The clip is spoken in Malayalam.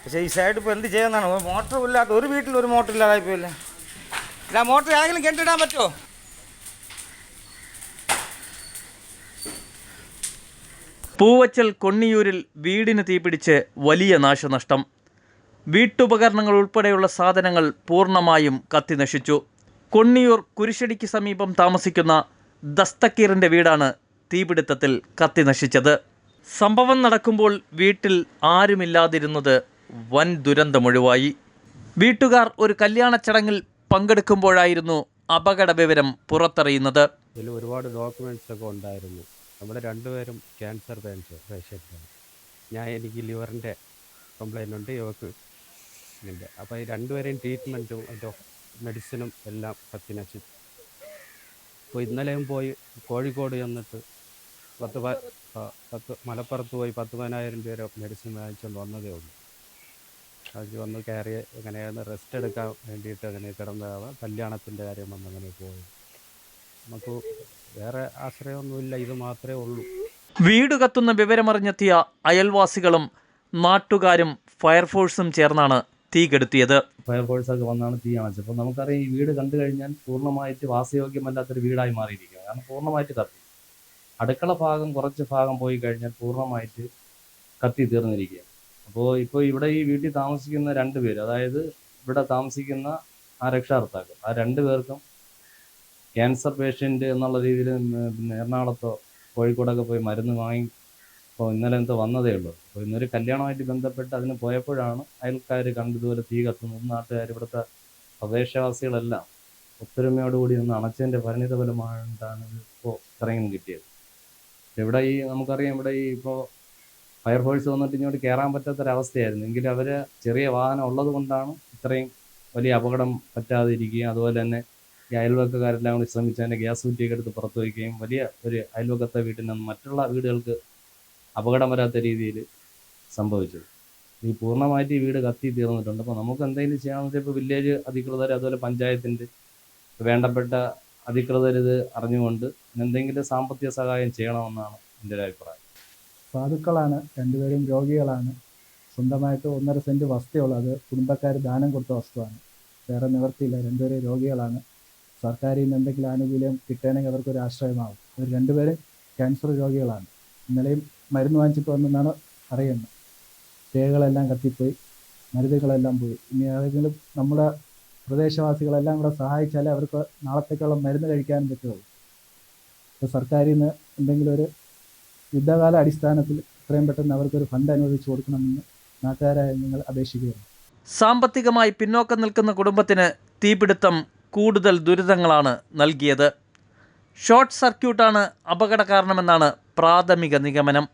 പക്ഷേ ഈ സൈഡ് ഇപ്പോൾ എന്ത് ചെയ്യുന്നതാണ്, മോട്ടറും ഇല്ലാത്ത ഒരു വീട്ടിൽ ഒരു മോട്ടർ ഇല്ലാതായിപ്പോയില്ല. ഇല്ല, മോട്ടർ ആരെങ്കിലും കെട്ടിടാൻ പറ്റുമോ? പൂവച്ചൽ കൊണ്ണിയൂരിൽ വീടിന് തീപിടിച്ച് വലിയ നാശനഷ്ടം. വീട്ടുപകരണങ്ങൾ ഉൾപ്പെടെയുള്ള സാധനങ്ങൾ പൂർണ്ണമായും കത്തിനശിച്ചു. കൊണ്ണിയൂർ കുരിശടിക്ക് സമീപം താമസിക്കുന്ന ദസ്തക്കീറിൻ്റെ വീടാണ് തീപിടുത്തത്തിൽ കത്തിനശിച്ചത്. സംഭവം നടക്കുമ്പോൾ വീട്ടിൽ ആരുമില്ലാതിരുന്നത് വൻ ദുരന്തമൊഴിവായി. വീട്ടുകാർ ഒരു കല്യാണ ചടങ്ങിൽ പങ്കെടുക്കുമ്പോഴായിരുന്നു അപകട വിവരം പുറത്തറിയുന്നത്. ഇതിൽ ഒരുപാട് ഡോക്യുമെൻറ്റ്സ് ഒക്കെ ഉണ്ടായിരുന്നു. നമ്മൾ രണ്ടുപേരും ക്യാൻസർ പേഷ്യൻ്റാണ്. എനിക്ക് ലിവറിൻ്റെ കംപ്ലൈൻ്റ് ഉണ്ട്, ഇവർക്ക് ഉണ്ട്. അപ്പോൾ ഈ രണ്ടുപേരെയും ട്രീറ്റ്മെൻറ്റും അതിൻ്റെ മെഡിസിനും എല്ലാം കത്തിനശിച്ചു. അപ്പോൾ ഇന്നലെയും പോയി കോഴിക്കോട് ചെന്നിട്ട് മലപ്പുറത്ത് പോയി 10,000 രൂപ മെഡിസിൻ വാങ്ങിച്ചുകൊണ്ട് വന്നതേ ഉള്ളൂ. അത് വന്ന് കയറി എങ്ങനെയാണ് റെസ്റ്റ് എടുക്കാൻ വേണ്ടിയിട്ട് അങ്ങനെ കിടന്നതാണ്. കല്യാണത്തിൻ്റെ കാര്യം വന്ന് അങ്ങനെ പോയി. നമുക്ക് വേറെ ആശ്രയമൊന്നുമില്ല, ഇത് മാത്രമേ ഉള്ളൂ. വീട് കത്തുന്ന വിവരമറിഞ്ഞെത്തിയ അയൽവാസികളും നാട്ടുകാരും ഫയർഫോഴ്സും ചേർന്നാണ് തീ കെടുത്തിയത്. ഫയർഫോഴ്സൊക്കെ വന്നാണ് തീ അണച്ചത്. അപ്പോൾ നമുക്കറിയാം, ഈ വീട് കണ്ടു കഴിഞ്ഞാൽ പൂർണ്ണമായിട്ട് വാസയോഗ്യമല്ലാത്തൊരു വീടായി മാറിയിരിക്കുക. കാരണം പൂർണ്ണമായിട്ട് കത്തി. അടുക്കള ഭാഗം കുറച്ച് ഭാഗം പോയി കഴിഞ്ഞാൽ പൂർണ്ണമായിട്ട് കത്തി തീർന്നിരിക്കുക. അപ്പോൾ ഇവിടെ ഈ വീട്ടിൽ താമസിക്കുന്ന 2 പേര്, അതായത് ഇവിടെ താമസിക്കുന്ന ആ രക്ഷാകർത്താക്കൾ, ആ 2 പേർക്കും ക്യാൻസർ പേഷ്യൻ്റ് എന്നുള്ള രീതിയിൽ പിന്നെ എറണാകുളത്തോ കോഴിക്കോടൊക്കെ പോയി മരുന്ന് വാങ്ങി ഇപ്പോൾ ഇന്നലെ വന്നതേ ഉള്ളൂ. അപ്പോൾ ഇന്നൊരു കല്യാണമായിട്ട് ബന്ധപ്പെട്ട് അതിന് പോയപ്പോഴാണ് അയൽക്കാർ കണ്ടതുപോലെ തീ കത്തുന്നത്. നാട്ടുകാർ, ഇവിടുത്തെ പ്രദേശവാസികളെല്ലാം ഒത്തൊരുമയോടുകൂടി നിന്ന് അണച്ചതിൻ്റെ പരിണിത ഫലമായിട്ടാണ് ഇപ്പോൾ ഇത്രയും കിട്ടിയത്. ഇവിടെ നമുക്കറിയാം, ഇവിടെ ഇപ്പോൾ ഫയർഫോഴ്സ് വന്നിട്ട് ഇങ്ങോട്ട് കയറാൻ പറ്റാത്തൊരവസ്ഥയായിരുന്നു. എങ്കിലും അവർ ചെറിയ വാഹനം ഉള്ളത് കൊണ്ടാണ് ഇത്രയും വലിയ അപകടം പറ്റാതിരിക്കുകയും അതുപോലെ തന്നെ ഈ അയൽവക്കക്കാരെല്ലാം കൂടി ശ്രമിച്ച് അതിൻ്റെ ഗ്യാസ് കുറ്റിയൊക്കെ എടുത്ത് പുറത്തു വയ്ക്കുകയും വലിയ ഒരു അയൽവക്കത്തെ വീട്ടിൽ നിന്ന് മറ്റുള്ള വീടുകൾക്ക് അപകടം വരാത്ത രീതിയിൽ സംഭവിച്ചത്. ഈ പൂർണ്ണമായിട്ട് ഈ വീട് കത്തി തീർന്നിട്ടുണ്ട്. അപ്പോൾ നമുക്ക് എന്തെങ്കിലും ചെയ്യാമെന്ന് വെച്ചാൽ ഇപ്പോൾ വില്ലേജ് അധികൃതർ അതുപോലെ പഞ്ചായത്തിൻ്റെ വേണ്ടപ്പെട്ട അധികൃതർ ഇത് അറിഞ്ഞുകൊണ്ട് എന്തെങ്കിലും സാമ്പത്തിക സഹായം ചെയ്യണമെന്നാണ് എൻ്റെ ഒരു അഭിപ്രായം. സാധുക്കളാണ്, 2 പേരും രോഗികളാണ്. സ്വന്തമായിട്ട് 1.5 സെൻറ്റ് വസ്തുവുള്ളൂ. അത് കുടുംബക്കാർ ദാനം കൊടുത്ത വസ്തുവാണ്. വേറെ നിവർത്തിയില്ല, 2 പേരും രോഗികളാണ്. സർക്കാരിൽ നിന്ന് എന്തെങ്കിലും ആനുകൂല്യം കിട്ടുകയാണെങ്കിൽ അവർക്കൊരു ആശ്രയമാകും. അവർ 2 പേരും ക്യാൻസർ രോഗികളാണ്. ഇന്നലെയും മരുന്ന് വാങ്ങിച്ചിട്ട് വന്നെന്നാണ് അറിയുന്നത്. രേഖകളെല്ലാം കത്തിപ്പോയി, മരുന്നുകളെല്ലാം പോയി. ഇനി ഏതെങ്കിലും നമ്മുടെ പ്രദേശവാസികളെല്ലാം കൂടെ സഹായിച്ചാലേ അവർക്ക് നാളത്തേക്കുള്ള മരുന്ന് കഴിക്കാനും പറ്റുള്ളൂ. അപ്പോൾ സർക്കാരിൽ നിന്ന് എന്തെങ്കിലും ഒരു യുദ്ധകാല അടിസ്ഥാനത്തിൽ എത്രയും പെട്ടെന്ന് അവർക്കൊരു ഫണ്ട് അനുവദിച്ചു കൊടുക്കണമെന്ന് നാട്ടുകാരായ നിങ്ങൾ അപേക്ഷിക്കുകയാണ്. സാമ്പത്തികമായി പിന്നോക്കം നിൽക്കുന്ന കുടുംബത്തിന് തീപിടുത്തം കൂടുതൽ ദുരിതങ്ങളാണ് നൽകിയത്. ഷോർട്ട് സർക്യൂട്ടാണ് അപകട കാരണമെന്നാണ് പ്രാഥമിക നിഗമനം.